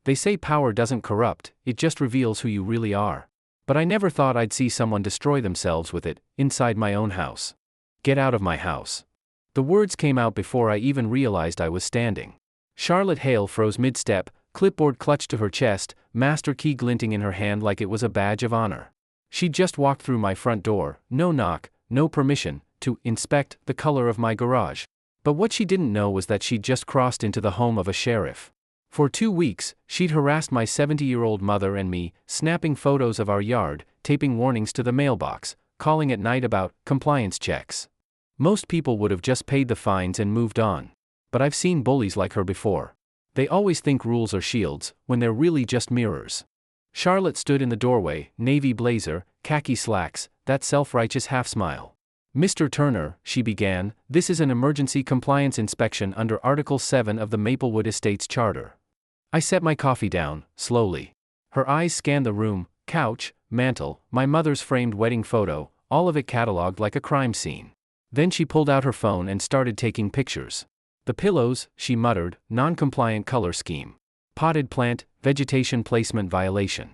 They say power doesn't corrupt, it just reveals who you really are. But I never thought I'd see someone destroy themselves with it, inside my own house. Get out of my house. The words came out before I even realized I was standing. Charlotte Hale froze mid-step, clipboard clutched to her chest, master key glinting in her hand like it was a badge of honor. She'd just walked through my front door, no knock, no permission, to inspect the color of my garage. But what she didn't know was that she'd just crossed into the home of a sheriff. For 2 weeks, she'd harassed my 70-year-old mother and me, snapping photos of our yard, taping warnings to the mailbox, calling at night about compliance checks. Most people would have just paid the fines and moved on. But I've seen bullies like her before. They always think rules are shields, when they're really just mirrors. Charlotte stood in the doorway, navy blazer, khaki slacks, that self-righteous half-smile. "Mr. Turner," she began, "this is an emergency compliance inspection under Article 7 of the Maplewood Estates Charter." I set my coffee down, slowly. Her eyes scanned the room, couch, mantel, my mother's framed wedding photo, all of it catalogued like a crime scene. Then she pulled out her phone and started taking pictures. "The pillows," she muttered, "non-compliant color scheme. Potted plant, vegetation placement violation."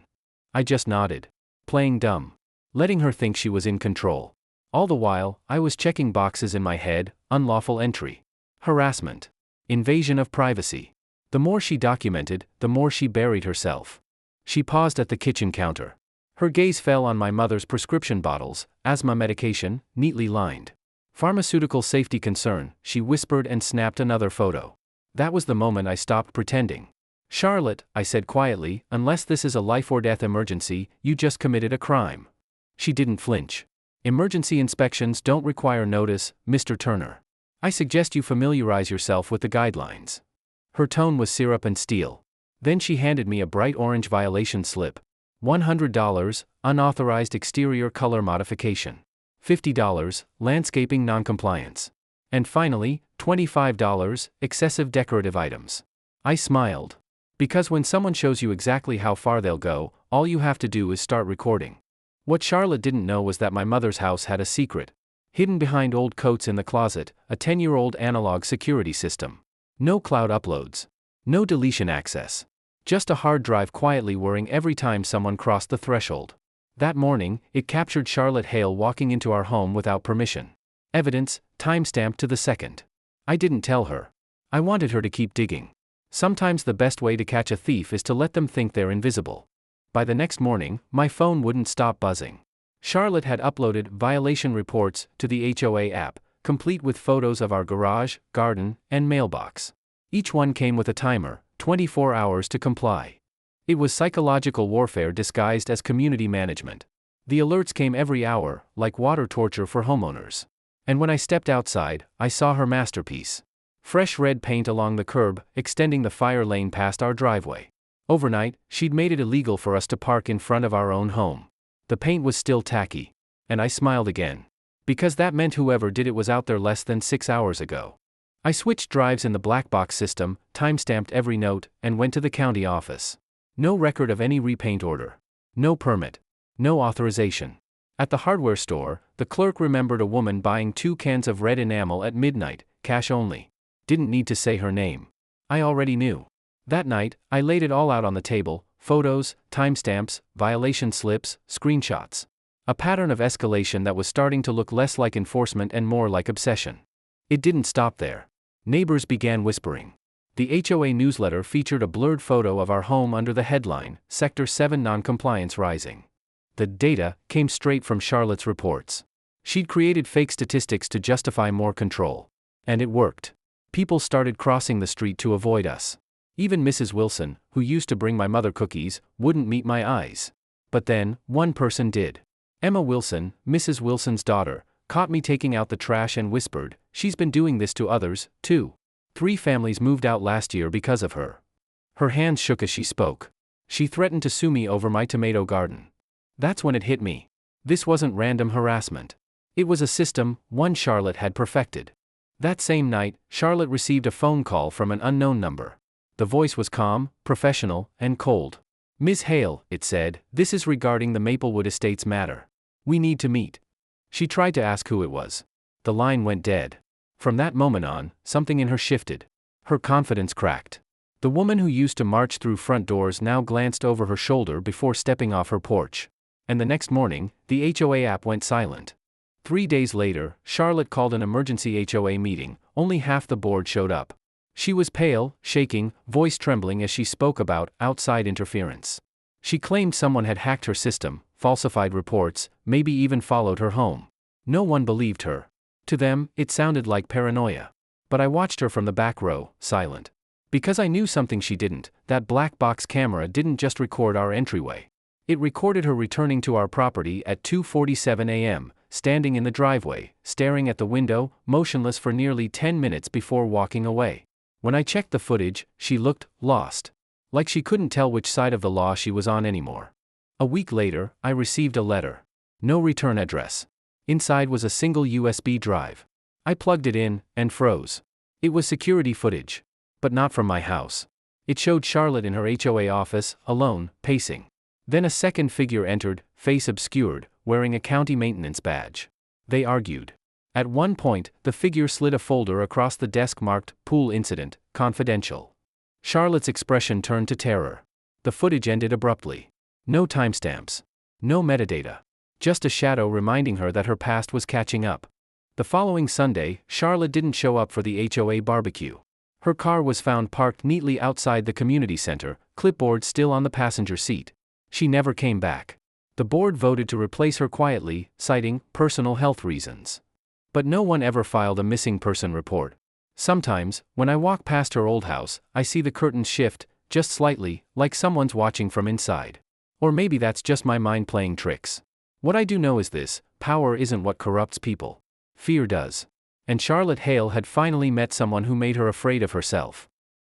I just nodded. Playing dumb. Letting her think she was in control. All the while, I was checking boxes in my head: unlawful entry, harassment, invasion of privacy. The more she documented, the more she buried herself. She paused at the kitchen counter. Her gaze fell on my mother's prescription bottles, asthma medication, neatly lined. "Pharmaceutical safety concern," she whispered and snapped another photo. That was the moment I stopped pretending. "Charlotte," I said quietly, "unless this is a life-or-death emergency, you just committed a crime." She didn't flinch. "Emergency inspections don't require notice, Mr. Turner. I suggest you familiarize yourself with the guidelines." Her tone was syrup and steel. Then she handed me a bright orange violation slip. $100, unauthorized exterior color modification. $50, landscaping noncompliance. And finally, $25, excessive decorative items. I smiled. Because when someone shows you exactly how far they'll go, all you have to do is start recording. What Charlotte didn't know was that my mother's house had a secret. Hidden behind old coats in the closet, a 10-year-old analog security system. No cloud uploads. No deletion access. Just a hard drive quietly whirring every time someone crossed the threshold. That morning, it captured Charlotte Hale walking into our home without permission. Evidence, time-stamped to the second. I didn't tell her. I wanted her to keep digging. Sometimes the best way to catch a thief is to let them think they're invisible. By the next morning, my phone wouldn't stop buzzing. Charlotte had uploaded violation reports to the HOA app, complete with photos of our garage, garden, and mailbox. Each one came with a timer, 24 hours to comply. It was psychological warfare disguised as community management. The alerts came every hour, like water torture for homeowners. And when I stepped outside, I saw her masterpiece. Fresh red paint along the curb, extending the fire lane past our driveway. Overnight, she'd made it illegal for us to park in front of our own home. The paint was still tacky. And I smiled again. Because that meant whoever did it was out there less than 6 hours ago. I switched drives in the black box system, time-stamped every note, and went to the county office. No record of any repaint order. No permit. No authorization. At the hardware store, the clerk remembered a woman buying 2 cans of red enamel at midnight, cash only. Didn't need to say her name. I already knew. That night, I laid it all out on the table: photos, timestamps, violation slips, screenshots. A pattern of escalation that was starting to look less like enforcement and more like obsession. It didn't stop there. Neighbors began whispering. The HOA newsletter featured a blurred photo of our home under the headline, Sector 7 Noncompliance Rising. The data came straight from Charlotte's reports. She'd created fake statistics to justify more control. And it worked. People started crossing the street to avoid us. Even Mrs. Wilson, who used to bring my mother cookies, wouldn't meet my eyes. But then, one person did. Emma Wilson, Mrs. Wilson's daughter, caught me taking out the trash and whispered, "She's been doing this to others, too. 3 families moved out last year because of her." Her hands shook as she spoke. She threatened to sue me over my tomato garden. That's when it hit me. This wasn't random harassment. It was a system, one Charlotte had perfected. That same night, Charlotte received a phone call from an unknown number. The voice was calm, professional, and cold. "Ms. Hale," it said, "this is regarding the Maplewood Estates matter. We need to meet." She tried to ask who it was. The line went dead. From that moment on, something in her shifted. Her confidence cracked. The woman who used to march through front doors now glanced over her shoulder before stepping off her porch. And the next morning, the HOA app went silent. 3 days later, Charlotte called an emergency HOA meeting. Only half the board showed up. She was pale, shaking, voice trembling as she spoke about outside interference. She claimed someone had hacked her system, falsified reports, maybe even followed her home. No one believed her. To them, it sounded like paranoia. But I watched her from the back row, silent. Because I knew something she didn't. That black box camera didn't just record our entryway. It recorded her returning to our property at 2:47 a.m., standing in the driveway, staring at the window, motionless for nearly 10 minutes before walking away. When I checked the footage, she looked lost. Like she couldn't tell which side of the law she was on anymore. A week later, I received a letter. No return address. Inside was a single USB drive. I plugged it in, and froze. It was security footage. But not from my house. It showed Charlotte in her HOA office, alone, pacing. Then a second figure entered, face obscured, wearing a county maintenance badge. They argued. At one point, the figure slid a folder across the desk marked, "Pool Incident, Confidential." Charlotte's expression turned to terror. The footage ended abruptly. No timestamps. No metadata. Just a shadow reminding her that her past was catching up. The following Sunday, Charlotte didn't show up for the HOA barbecue. Her car was found parked neatly outside the community center, clipboard still on the passenger seat. She never came back. The board voted to replace her quietly, citing personal health reasons. But no one ever filed a missing person report. Sometimes, when I walk past her old house, I see the curtains shift, just slightly, like someone's watching from inside. Or maybe that's just my mind playing tricks. What I do know is this: power isn't what corrupts people. Fear does. And Charlotte Hale had finally met someone who made her afraid of herself.